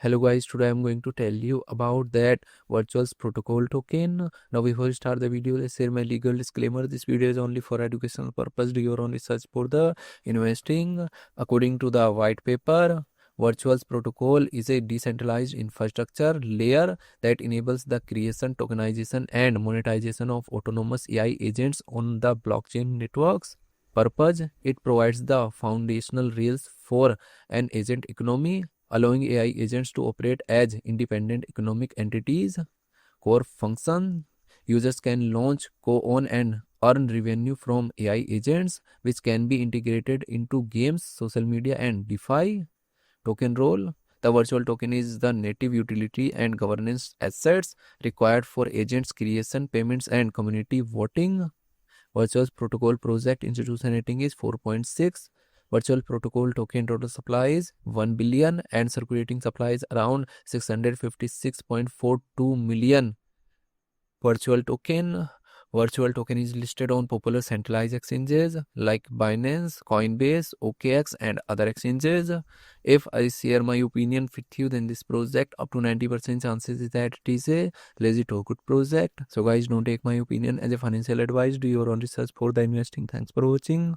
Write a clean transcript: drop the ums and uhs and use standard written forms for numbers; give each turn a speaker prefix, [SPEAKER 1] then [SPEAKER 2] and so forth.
[SPEAKER 1] Hello guys, today I'm going to tell you about that virtuals protocol token. Now before we start the video, let's share my legal disclaimer. This video is only for educational purpose. Do your own research for the investing. According to the white paper, virtuals protocol is a decentralized infrastructure layer that enables the creation, tokenization and monetization of autonomous AI agents on the blockchain networks. Purpose: it provides the foundational rails for an agent economy, allowing AI agents to operate as independent economic entities. Core function: users can launch, co-own, and earn revenue from AI agents, which can be integrated into games, social media, and DeFi. Token role: the virtual token is the native utility and governance assets required for agents creation, payments, and community voting. Virtual protocol project institution rating is 4.6. Virtual protocol token total supply is 1 billion and circulating supply is around 656.42 million. Virtual token is listed on popular centralized exchanges like Binance, Coinbase, OKX, and other exchanges. If I share my opinion with you, then this project up to 90% chances is that it is a legit or good project. So guys, don't take my opinion as a financial advice. Do your own research for the investing. Thanks for watching.